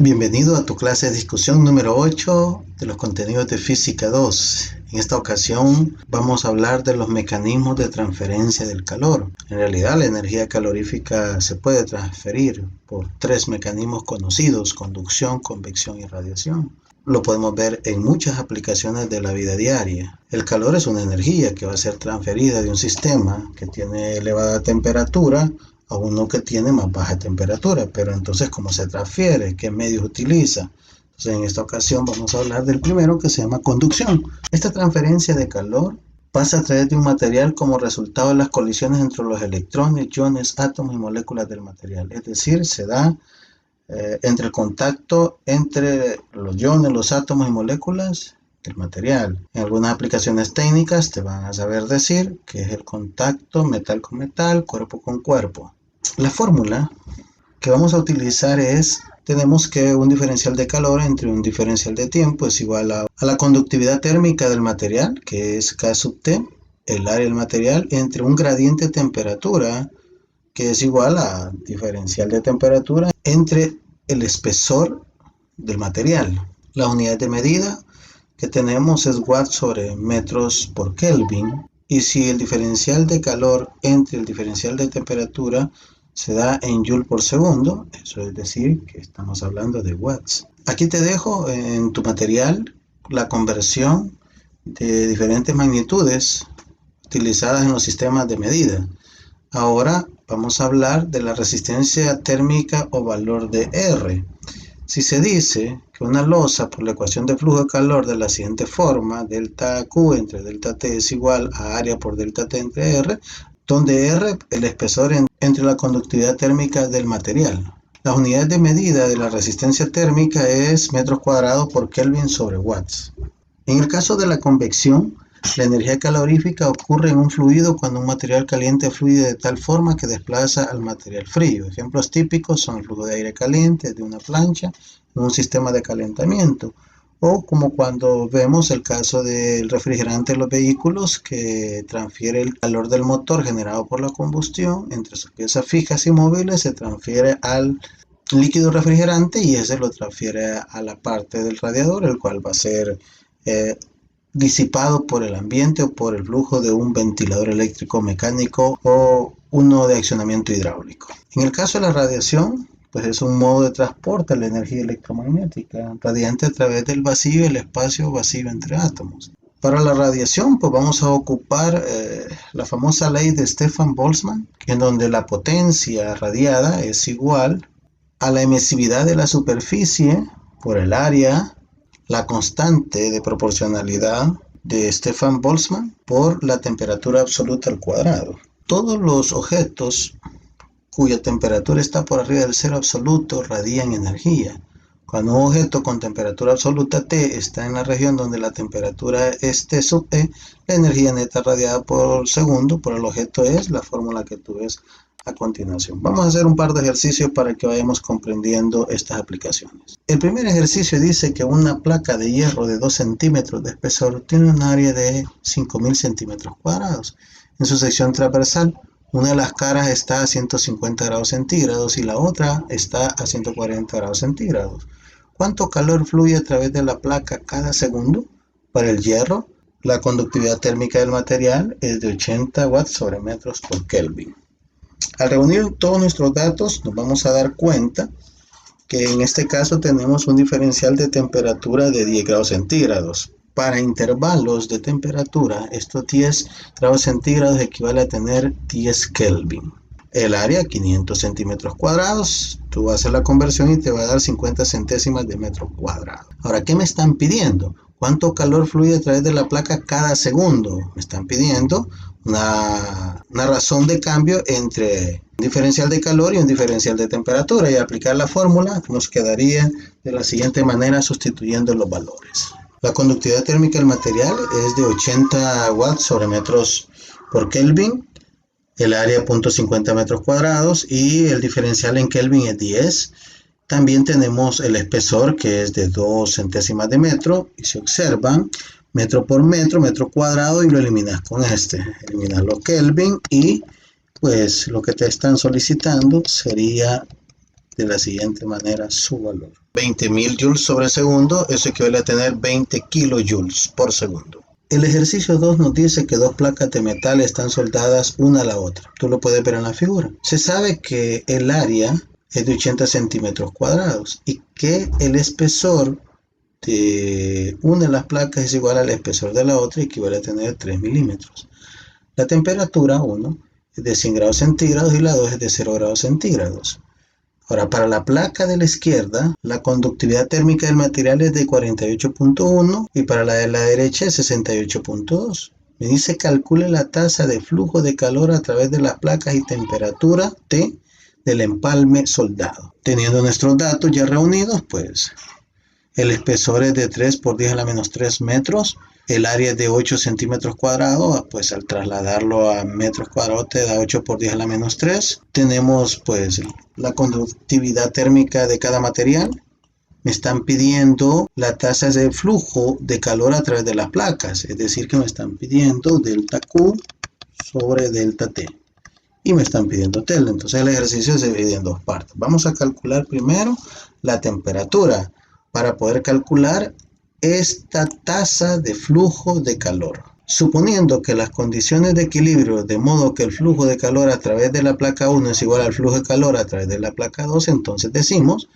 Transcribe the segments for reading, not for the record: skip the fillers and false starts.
Bienvenido a tu clase de discusión número 8 de los contenidos de Física 2. En esta ocasión vamos a hablar de los mecanismos de transferencia del calor. En realidad la energía calorífica se puede transferir por tres mecanismos conocidos: conducción, convección y radiación. Lo podemos ver en muchas aplicaciones de la vida diaria. El calor es una energía que va a ser transferida de un sistema que tiene elevada temperatura a uno que tiene más baja temperatura. Pero entonces, ¿cómo se transfiere? ¿Qué medios utiliza? Entonces, en esta ocasión vamos a hablar del primero, que se llama conducción. Esta transferencia de calor pasa a través de un material como resultado de las colisiones entre los electrones, iones, átomos y moléculas del material. Es decir, se da entre el contacto entre los iones, los átomos y moléculas del material. En algunas aplicaciones técnicas te van a saber decir que es el contacto metal con metal, cuerpo con cuerpo. La fórmula que vamos a utilizar tenemos que un diferencial de calor entre un diferencial de tiempo es igual a la conductividad térmica del material, que es K sub T, el área del material, entre un gradiente de temperatura, que es igual a diferencial de temperatura entre el espesor del material. La unidad de medida que tenemos es watts sobre metros por Kelvin, y si el diferencial de calor entre el diferencial de temperatura se da en joule por segundo, eso es decir que estamos hablando de watts. Aquí te dejo en tu material la conversión de diferentes magnitudes utilizadas en los sistemas de medida. Ahora vamos a hablar de la resistencia térmica o valor de R. Si se dice que una losa por la ecuación de flujo de calor de la siguiente forma, delta Q entre delta T es igual a área por delta T entre R, donde R el espesor entre la conductividad térmica del material. Las unidades de medida de la resistencia térmica es metros cuadrados por Kelvin sobre watts. En el caso de la convección, la energía calorífica ocurre en un fluido cuando un material caliente fluye de tal forma que desplaza al material frío. Ejemplos típicos son el flujo de aire caliente de una plancha en un sistema de calentamiento, o como cuando vemos el caso del refrigerante de los vehículos, que transfiere el calor del motor generado por la combustión entre sus piezas fijas y móviles, se transfiere al líquido refrigerante y ese lo transfiere a la parte del radiador, el cual va a ser disipado por el ambiente o por el flujo de un ventilador eléctrico mecánico o uno de accionamiento hidráulico. En el caso de la radiación, pues es un modo de transporte de la energía electromagnética radiante a través del vacío y el espacio vacío entre átomos. Para la radiación, pues vamos a ocupar la famosa ley de Stefan Boltzmann, en donde la potencia radiada es igual a la emisividad de la superficie por el área, la constante de proporcionalidad de Stefan Boltzmann por la temperatura absoluta al cuadrado. Todos los objetos cuya temperatura está por arriba del cero absoluto radian energía. Cuando un objeto con temperatura absoluta T está en la región donde la temperatura es T sub E, la energía neta radiada por segundo por el objeto es la fórmula que tú ves a continuación. Vamos a hacer un par de ejercicios para que vayamos comprendiendo estas aplicaciones. El primer ejercicio dice que una placa de hierro de 2 centímetros de espesor tiene un área de 5000 centímetros cuadrados. En su sección transversal, una de las caras está a 150 grados centígrados y la otra está a 140 grados centígrados. ¿Cuánto calor fluye a través de la placa cada segundo? Para el hierro, la conductividad térmica del material es de 80 watts sobre metros por Kelvin. Al reunir todos nuestros datos, nos vamos a dar cuenta que en este caso tenemos un diferencial de temperatura de 10 grados centígrados. Para intervalos de temperatura, estos 10 grados centígrados equivale a tener 10 Kelvin. El área, 500 centímetros cuadrados. Tú haces la conversión y te va a dar 50 centésimas de metro cuadrado. Ahora, ¿qué me están pidiendo? ¿Cuánto calor fluye a través de la placa cada segundo? Me están pidiendo una razón de cambio entre un diferencial de calor y un diferencial de temperatura. Y al aplicar la fórmula nos quedaría de la siguiente manera, sustituyendo los valores. La conductividad térmica del material es de 80 watts sobre metros por Kelvin. El área 0.50 metros cuadrados y el diferencial en Kelvin es 10. También tenemos el espesor, que es de 2 centésimas de metro, y se observan metro por metro, metro cuadrado, y lo eliminas con eliminas los Kelvin, y pues lo que te están solicitando sería de la siguiente manera su valor. 20.000 joules sobre segundo, eso equivale a tener 20 kilojoules por segundo. El ejercicio 2 nos dice que dos placas de metal están soldadas una a la otra. Tú lo puedes ver en la figura. Se sabe que el área es de 80 centímetros cuadrados y que el espesor de una de las placas es igual al espesor de la otra, equivale a tener 3 milímetros. La temperatura 1 es de 100 grados centígrados y la 2 es de 0 grados centígrados. Ahora, para la placa de la izquierda, la conductividad térmica del material es de 48.1 y para la de la derecha es 68.2. Me dice calcule la tasa de flujo de calor a través de las placas y temperatura T del empalme soldado. Teniendo nuestros datos ya reunidos, pues el espesor es de 3 por 10 a la menos 3 metros. El área es de 8 centímetros cuadrados, pues al trasladarlo a metros cuadrados te da 8 por 10 a la menos 3. Tenemos pues la conductividad térmica de cada material. Me están pidiendo la tasa de flujo de calor a través de las placas, es decir que me están pidiendo delta Q sobre delta T. Y me están pidiendo tel, entonces el ejercicio se divide en dos partes. Vamos a calcular primero la temperatura para poder calcular esta tasa de flujo de calor. Suponiendo que las condiciones de equilibrio, de modo que el flujo de calor a través de la placa 1 es igual al flujo de calor a través de la placa 2, entonces decimos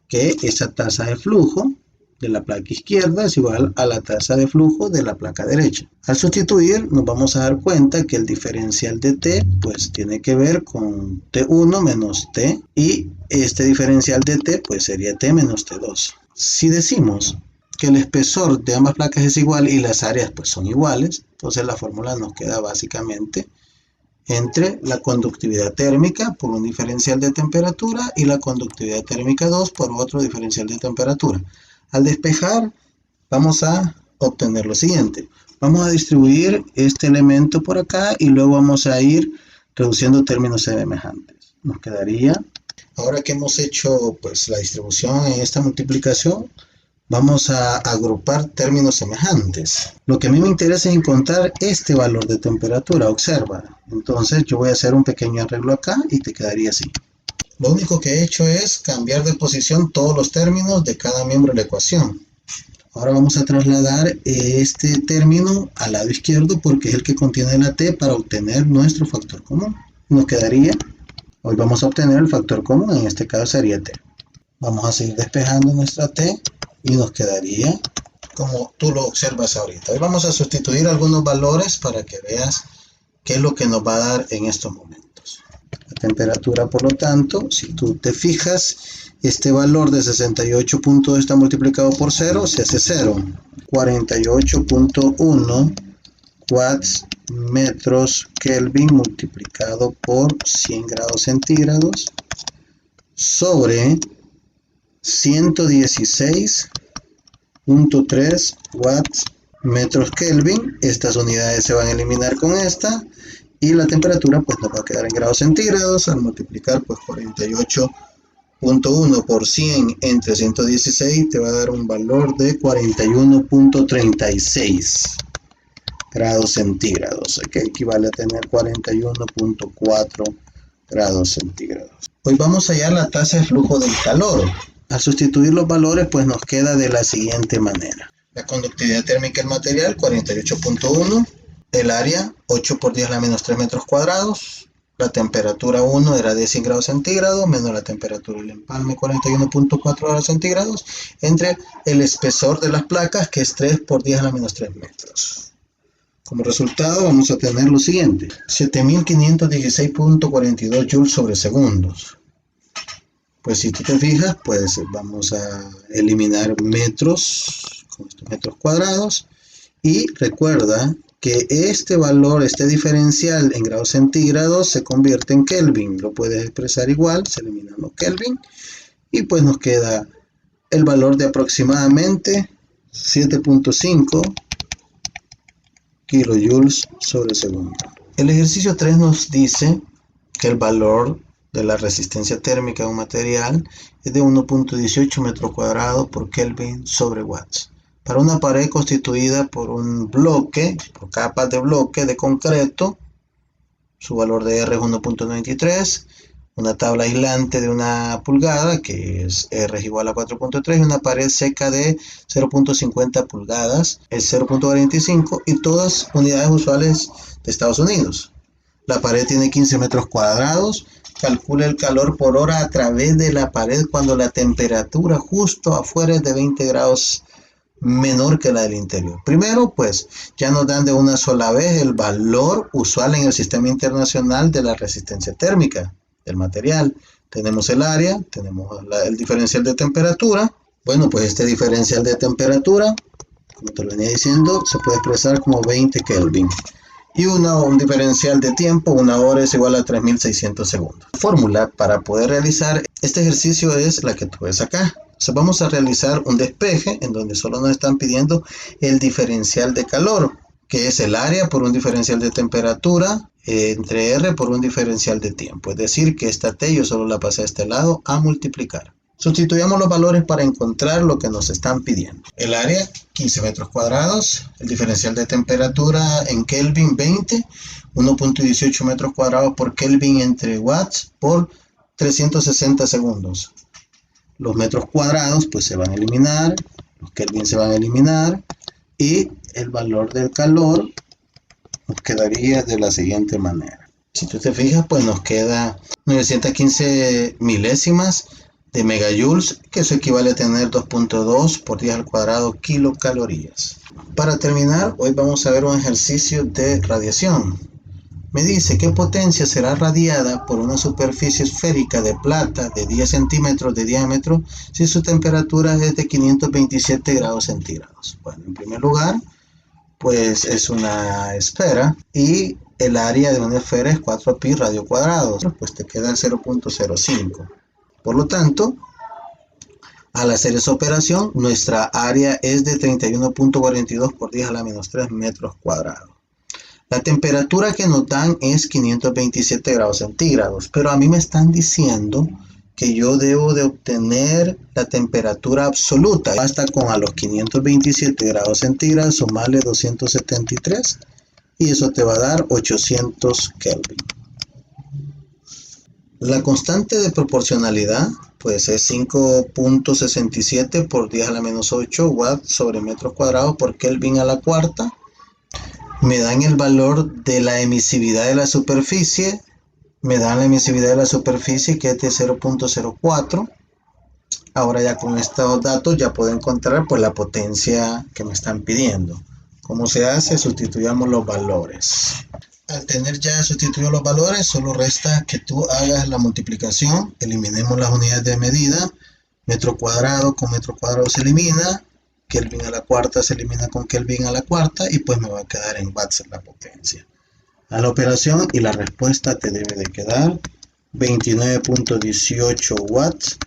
que esa tasa de flujo de la placa izquierda es igual a la tasa de flujo de la placa derecha. Al sustituir nos vamos a dar cuenta que el diferencial de T pues tiene que ver con T1 menos T y este diferencial de T pues sería T menos T2. Si decimos que el espesor de ambas placas es igual y las áreas pues son iguales, entonces la fórmula nos queda básicamente entre la conductividad térmica por un diferencial de temperatura y la conductividad térmica 2 por otro diferencial de temperatura. Al despejar vamos a obtener lo siguiente. Vamos a distribuir este elemento por acá y luego vamos a ir reduciendo términos semejantes. Nos quedaría, ahora que hemos hecho pues la distribución en esta multiplicación, vamos a agrupar términos semejantes. Lo que a mí me interesa es encontrar este valor de temperatura, observa. Entonces yo voy a hacer un pequeño arreglo acá y te quedaría así. Lo único que he hecho es cambiar de posición todos los términos de cada miembro de la ecuación. Ahora vamos a trasladar este término al lado izquierdo porque es el que contiene la T para obtener nuestro factor común. Nos quedaría, hoy vamos a obtener el factor común, en este caso sería T. Vamos a seguir despejando nuestra T y nos quedaría como tú lo observas ahorita. Hoy vamos a sustituir algunos valores para que veas qué es lo que nos va a dar en estos momentos. La temperatura, por lo tanto, si tú te fijas, este valor de 68.2 está multiplicado por 0, se hace 0. 48.1 watts metros Kelvin multiplicado por 100 grados centígrados sobre 116.3 watts metros Kelvin. Estas unidades se van a eliminar con esta y la temperatura pues nos va a quedar en grados centígrados. Al multiplicar pues 48.1 por 100 entre 116 te va a dar un valor de 41.36 grados centígrados, que equivale a tener 41.4 grados centígrados. Hoy vamos a hallar la tasa de flujo del calor. Al sustituir los valores pues nos queda de la siguiente manera. La conductividad térmica del material 48.1, el área 8 por 10 a la menos 3 metros cuadrados, la temperatura 1 era de 100 grados centígrados, menos la temperatura del empalme 41.4 grados centígrados, entre el espesor de las placas que es 3 por 10 a la menos 3 metros. Como resultado vamos a tener lo siguiente, 7516.42 joules sobre segundos. Pues si tú te fijas, pues vamos a eliminar metros con estos metros cuadrados y recuerda que este valor, este diferencial en grados centígrados se convierte en Kelvin. Lo puedes expresar igual, se eliminan los Kelvin y pues nos queda el valor de aproximadamente 7.5 kilojoules sobre segundo. El ejercicio 3 nos dice que el valor de la resistencia térmica de un material es de 1.18 metros cuadrados por Kelvin sobre watts. Para una pared constituida por un bloque, por capas de bloque de concreto, su valor de R es 1.93, una tabla aislante de 1 pulgada, que es R igual a 4.3, y una pared seca de 0.50 pulgadas, es 0.45, y todas unidades usuales de Estados Unidos. La pared tiene 15 metros cuadrados. Calcula el calor por hora a través de la pared cuando la temperatura justo afuera es de 20 grados menor que la del interior. Primero, pues, ya nos dan de una sola vez el valor usual en el sistema internacional de la resistencia térmica del material. Tenemos el área, tenemos el diferencial de temperatura. Bueno, pues este diferencial de temperatura, como te lo venía diciendo, se puede expresar como 20 Kelvin. Y un diferencial de tiempo, 1 hora es igual a 3600 segundos. La fórmula para poder realizar este ejercicio es la que tú ves acá. Entonces vamos a realizar un despeje en donde solo nos están pidiendo el diferencial de calor, que es el área por un diferencial de temperatura, entre R por un diferencial de tiempo. Es decir, que esta T yo solo la pasé a este lado a multiplicar. Sustituyamos los valores para encontrar lo que nos están pidiendo. El área, 15 metros cuadrados. El diferencial de temperatura en Kelvin, 20. 1.18 metros cuadrados por Kelvin entre watts por 360 segundos. Los metros cuadrados pues se van a eliminar. Los Kelvin se van a eliminar. Y el valor del calor nos quedaría de la siguiente manera. Si tú te fijas, pues nos queda 915 milésimas de megajoules, que eso equivale a tener 2.2 por 10 al cuadrado kilocalorías. Para terminar, hoy vamos a ver un ejercicio de radiación. Me dice qué potencia será radiada por una superficie esférica de plata de 10 centímetros de diámetro si su temperatura es de 527 grados centígrados. Bueno, en primer lugar, pues es una esfera y el área de una esfera es 4pi radio cuadrado, pues te queda el 0.05. Por lo tanto, al hacer esa operación, nuestra área es de 31.42 por 10 a la menos 3 metros cuadrados. La temperatura que nos dan es 527 grados centígrados, pero a mí me están diciendo que yo debo de obtener la temperatura absoluta. Basta con a los 527 grados centígrados sumarle 273 y eso te va a dar 800 Kelvin. La constante de proporcionalidad pues es 5.67 por 10 a la menos 8 watts sobre metros cuadrados por Kelvin a la cuarta. Me dan el valor de la emisividad de la superficie. Me dan la emisividad de la superficie que es de 0.04. Ahora ya con estos datos ya puedo encontrar pues la potencia que me están pidiendo. ¿Cómo se hace? Sustituyamos los valores. Al tener ya sustituidos los valores, solo resta que tú hagas la multiplicación. Eliminemos las unidades de medida. Metro cuadrado con metro cuadrado se elimina. Kelvin a la cuarta se elimina con Kelvin a la cuarta. Y pues me va a quedar en watts la potencia. A la operación y la respuesta te debe de quedar 29.18 watts.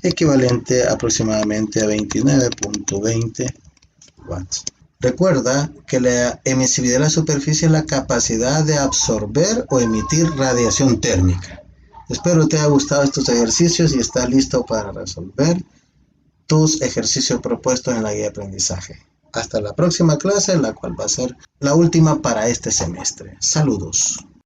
Equivalente aproximadamente a 29.20 watts. Recuerda que la emisividad de la superficie es la capacidad de absorber o emitir radiación térmica. Espero te haya gustado estos ejercicios y estás listo para resolver tus ejercicios propuestos en la guía de aprendizaje. Hasta la próxima clase, la cual va a ser la última para este semestre. Saludos.